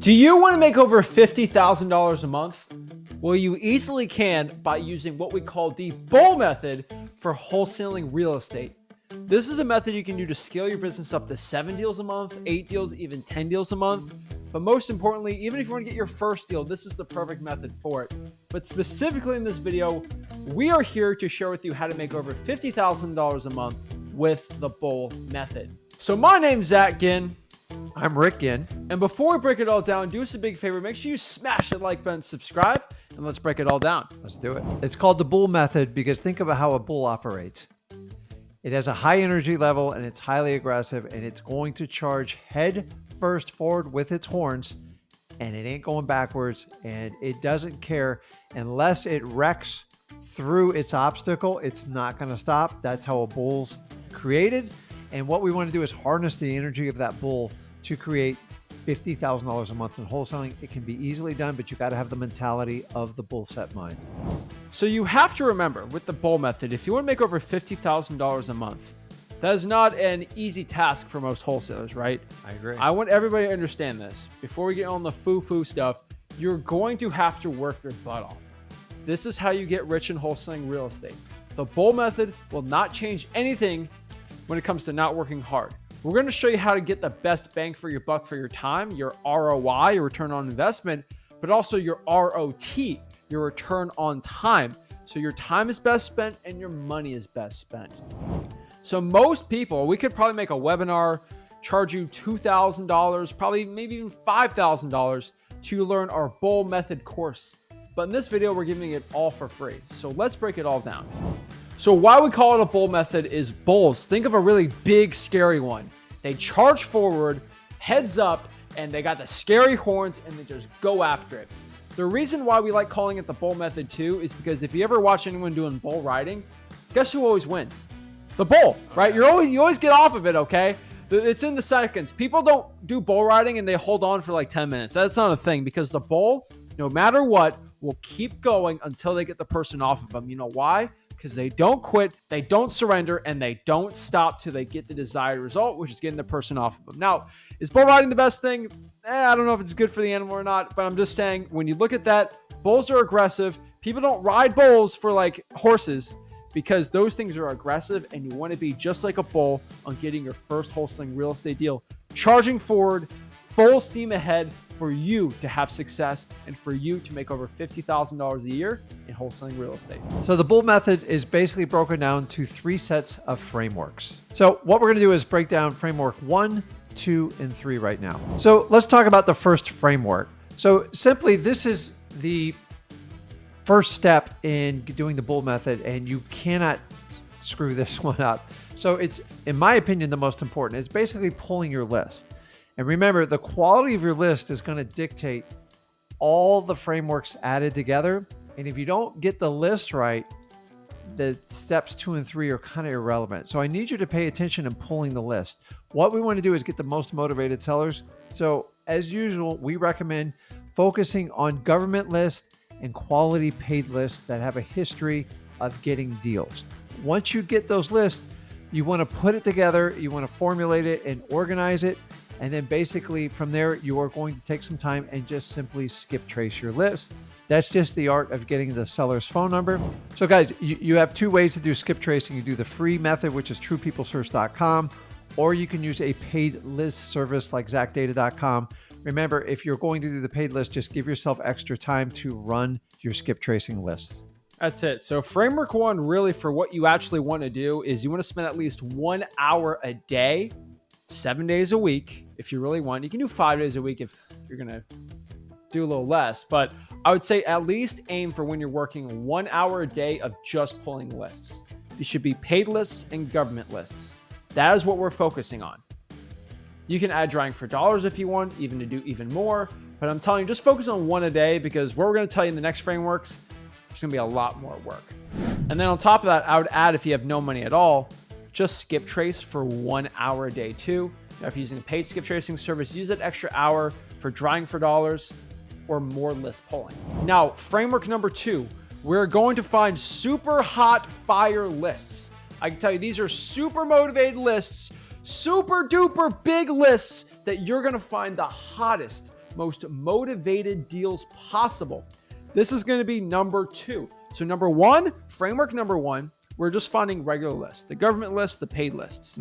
Do you want to make over $50,000 a month? Well, you easily can by using what we call the Bull method for wholesaling real estate. This is a method you can do to scale your business up to 7 deals a month, 8 deals, even 10 deals a month. But most importantly, even if you want to get your first deal, this is the perfect method for it. But specifically in this video, we are here to share with you how to make over $50,000 a month with the Bull method. So my name's Zach Ginn. I'm Rick Ginn. And before we break it all down, do us a big favor. Make sure you smash that like button, subscribe, and let's break it all down. Let's do it. It's called the Bull method because think about how a bull operates. It has a high energy level and it's highly aggressive, and it's going to charge head first forward with its horns, and it ain't going backwards, and it doesn't care unless it wrecks through its obstacle. It's not going to stop. That's how a bull's created. And what we want to do is harness the energy of that bull to create $50,000 a month in wholesaling. It can be easily done, but you got to have the mentality of the bull set mind. So you have to remember with the Bull method, if you want to make over $50,000 a month, that is not an easy task for most wholesalers, right? I agree. I want everybody to understand this. Before we get on the foo-foo stuff, you're going to have to work your butt off. This is how you get rich in wholesaling real estate. The Bull method will not change anything when it comes to not working hard. We're going to show you how to get the best bang for your buck for your time, your ROI, your return on investment, but also your ROT, your return on time. So your time is best spent and your money is best spent. So most people, we could probably make a webinar, charge you $2,000, probably maybe even $5,000 to learn our Bull method course. But in this video, we're giving it all for free. So let's break it all down. So why we call it a Bull method is bulls. Think of a really big, scary one. They charge forward, heads up, and they got the scary horns, and they just go after it. The reason why we like calling it the Bull method too is because if you ever watch anyone doing bull riding, guess who always wins? The bull, right? You always get off of it, okay? It's in the seconds. People don't do bull riding and they hold on for like 10 minutes. That's not a thing, because the bull, no matter what, will keep going until they get the person off of them. You know why? Because they don't quit, they don't surrender, and they don't stop till they get the desired result, which is getting the person off of them. Now, is bull riding the best thing? I don't know if it's good for the animal or not, but I'm just saying, when you look at that, bulls are aggressive. People don't ride bulls for like horses, because those things are aggressive, and you want to be just like a bull on getting your first wholesaling real estate deal, charging forward, full steam ahead for you to have success and for you to make over $50,000 a year in wholesaling real estate. So the Bull method is basically broken down to 3 sets of frameworks. So what we're going to do is break down framework 1, 2, and 3 right now. So let's talk about the first framework. So simply, this is the first step in doing the Bull method, and you cannot screw this one up. So it's, in my opinion, the most important. It's basically pulling your list. And remember, the quality of your list is going to dictate all the frameworks added together. And if you don't get the list right, the steps 2 and 3 are kind of irrelevant. So I need you to pay attention in pulling the list. What we want to do is get the most motivated sellers. So as usual, we recommend focusing on government lists and quality paid lists that have a history of getting deals. Once you get those lists, you want to put it together, you want to formulate it and organize it. And then basically from there, you are going to take some time and just simply skip trace your list. That's just the art of getting the seller's phone number. So guys, you have 2 ways to do skip tracing. You do the free method, which is truepeoplesource.com, or you can use a paid list service like zachdata.com. Remember, if you're going to do the paid list, just give yourself extra time to run your skip tracing lists. That's it. So framework 1, really for what you actually want to do, is you want to spend at least 1 hour a day, 7 days a week. If you really want, you can do 5 days a week if you're going to do a little less, but I would say at least aim for when you're working 1 hour a day of just pulling lists. These should be paid lists and government lists. That is what we're focusing on. You can add drawing for dollars if you want, even to do even more, but I'm telling you, just focus on 1 a day, because what we're going to tell you in the next frameworks, it's going to be a lot more work. And then on top of that, I would add, if you have no money at all, just skip trace for 1 hour a day too. Now, if you're using a paid skip tracing service, use that extra hour for drawing for dollars or more list pulling. Now, framework number 2, we're going to find super hot fire lists. I can tell you, these are super motivated lists, super duper big lists that you're going to find the hottest, most motivated deals possible. This is going to be number 2. So number 1, framework number 1, we're just finding regular lists, the government lists, the paid lists.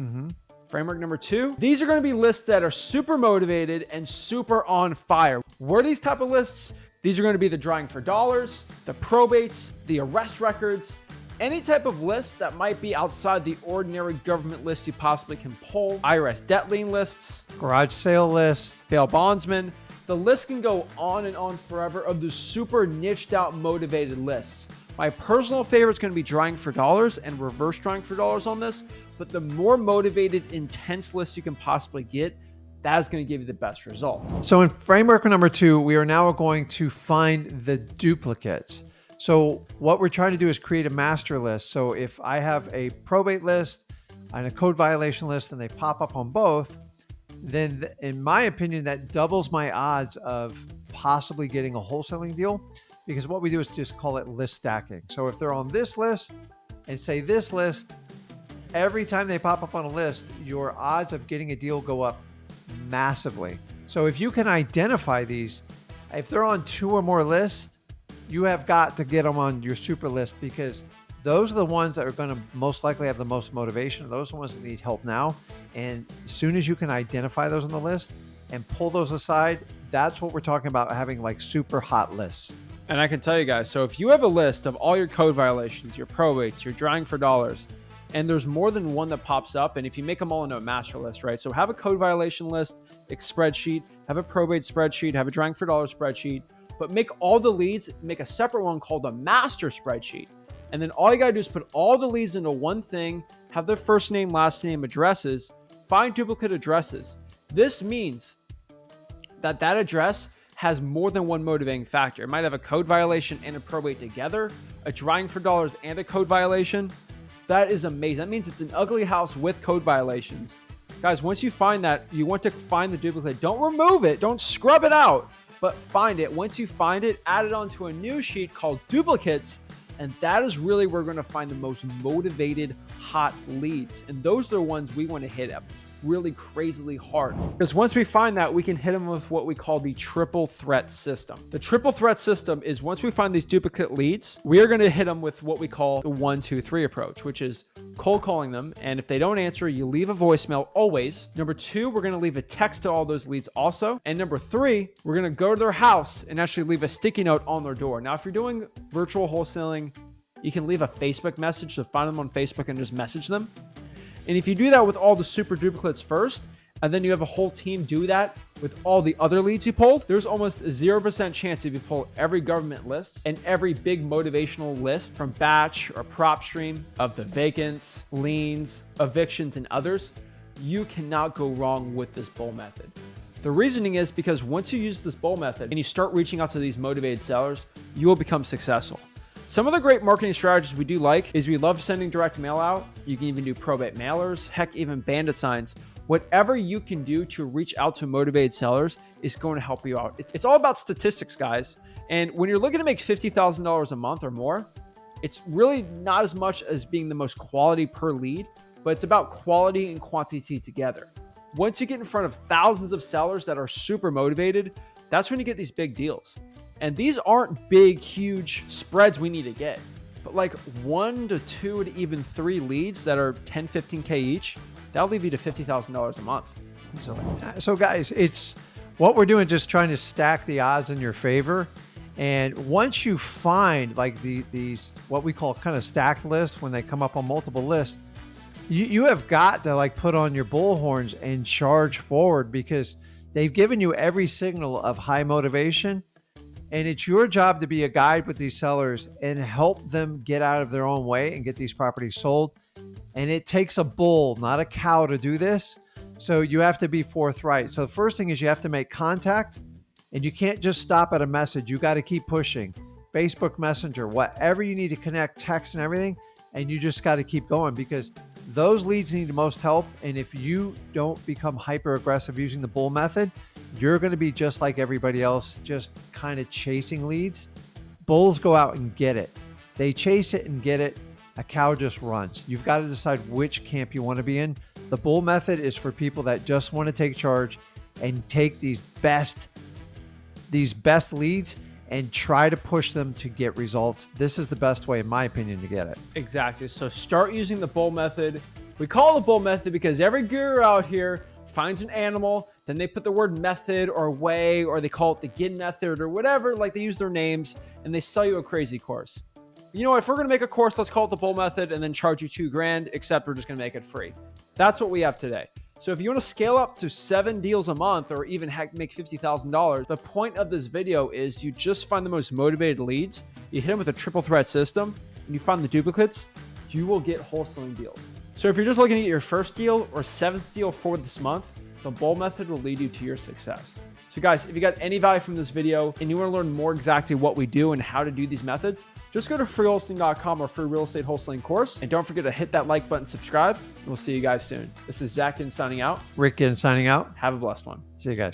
Framework number 2, these are going to be lists that are super motivated and super on fire. What are these type of lists? These are going to be the drawing for dollars, the probates, the arrest records, any type of list that might be outside the ordinary government list you possibly can pull. IRS debt lien lists, Garage sale list, bail bondsman. The list can go on and on forever of the super niched out motivated lists. My personal favorite is going to be drawing for dollars and reverse drawing for dollars on this, but the more motivated, intense list you can possibly get, that is going to give you the best result. So in framework number 2, we are now going to find the duplicates. So what we're trying to do is create a master list. So if I have a probate list and a code violation list and they pop up on both, then in my opinion, that doubles my odds of possibly getting a wholesaling deal, because what we do is just call it list stacking. So if they're on this list and say this list, every time they pop up on a list, your odds of getting a deal go up massively. So if you can identify these, if they're on 2 or more lists, you have got to get them on your super list, because those are the ones that are going to most likely have the most motivation. Those are the ones that need help now. And as soon as you can identify those on the list and pull those aside, that's what we're talking about, having like super hot lists. And I can tell you guys, so if you have a list of all your code violations, your probates, your drawing for dollars, and there's more than one that pops up, and if you make them all into a master list, right? So have a code violation list, spreadsheet, have a probate spreadsheet, have a drawing for dollars spreadsheet, but make all the leads, make a separate one called a master spreadsheet. And then all you got to do is put all the leads into one thing, have their first name, last name, addresses, find duplicate addresses. This means that that address has more than one motivating factor. It might have a code violation and a probate together, a drawing for dollars and a code violation. That is amazing. That means it's an ugly house with code violations. Guys, once you find that, you want to find the duplicate. Don't remove it. Don't scrub it out, but find it. Once you find it, add it onto a new sheet called duplicates. And that is really where we're going to find the most motivated hot leads. And those are the ones we want to hit up really crazily hard. Because once we find that, we can hit them with what we call the triple threat system. The triple threat system is once we find these duplicate leads, we are going to hit them with what we call the 1, 2, 3 approach, which is cold calling them. And if they don't answer, you leave a voicemail always. Number 2, we're going to leave a text to all those leads also. And number 3, we're going to go to their house and actually leave a sticky note on their door. Now, if you're doing virtual wholesaling, you can leave a Facebook message. So find them on Facebook and just message them. And if you do that with all the super duplicates first, and then you have a whole team do that with all the other leads you pulled, there's almost a 0% chance if you pull every government list and every big motivational list from batch or prop stream of the vacants, liens, evictions, and others, you cannot go wrong with this bull method. The reasoning is because once you use this bull method and you start reaching out to these motivated sellers, you will become successful. Some of the great marketing strategies we do like is we love sending direct mail out. You can even do probate mailers, heck, even bandit signs. Whatever you can do to reach out to motivated sellers is going to help you out. It's all about statistics, guys. And when you're looking to make $50,000 a month or more, it's really not as much as being the most quality per lead, but it's about quality and quantity together. Once you get in front of thousands of sellers that are super motivated, that's when you get these big deals. And these aren't big, huge spreads we need to get, but like 1 to 2 to even 3 leads that are 10, 15K each, that'll leave you to $50,000 a month. So guys, it's what we're doing, just trying to stack the odds in your favor. And once you find like these, what we call kind of stacked lists, when they come up on multiple lists, you have got to like put on your bullhorns and charge forward, because they've given you every signal of high motivation. And it's your job to be a guide with these sellers and help them get out of their own way and get these properties sold. And it takes a bull, not a cow, to do this. So you have to be forthright. So the first thing is you have to make contact, and you can't just stop at a message. You got to keep pushing. Facebook Messenger, whatever you need to connect, text and everything. And you just got to keep going, because those leads need the most help. And if you don't become hyper aggressive using the bull method, you're going to be just like everybody else, just kind of chasing leads. Bulls go out and get it. They chase it and get it. A cow just runs. You've got to decide which camp you want to be in. The bull method is for people that just want to take charge and take these best these best leads and try to push them to get results. This is the best way, in my opinion, to get it. Exactly. So start using the bull method. We call it the bull method because every guru out here finds an animal, then they put the word method or way, or they call it the GIN method or whatever, like they use their names, and they sell you a crazy course. You know what? If we're going to make a course, let's call it the bull method and then charge you $2,000, except we're just going to make it free. That's what we have today. So if you want to scale up to 7 deals a month or even make $50,000, the point of this video is you just find the most motivated leads, you hit them with a triple threat system, and you find the duplicates, you will get wholesaling deals. So if you're just looking at your first deal or 7th deal for this month, the bull method will lead you to your success. So guys, if you got any value from this video and you want to learn more exactly what we do and how to do these methods, just go to freewholesaling.com or free real estate wholesaling course. And don't forget to hit that like button, subscribe, and we'll see you guys soon. This is Zach Ginn signing out. Rick Ginn signing out. Have a blessed one. See you guys.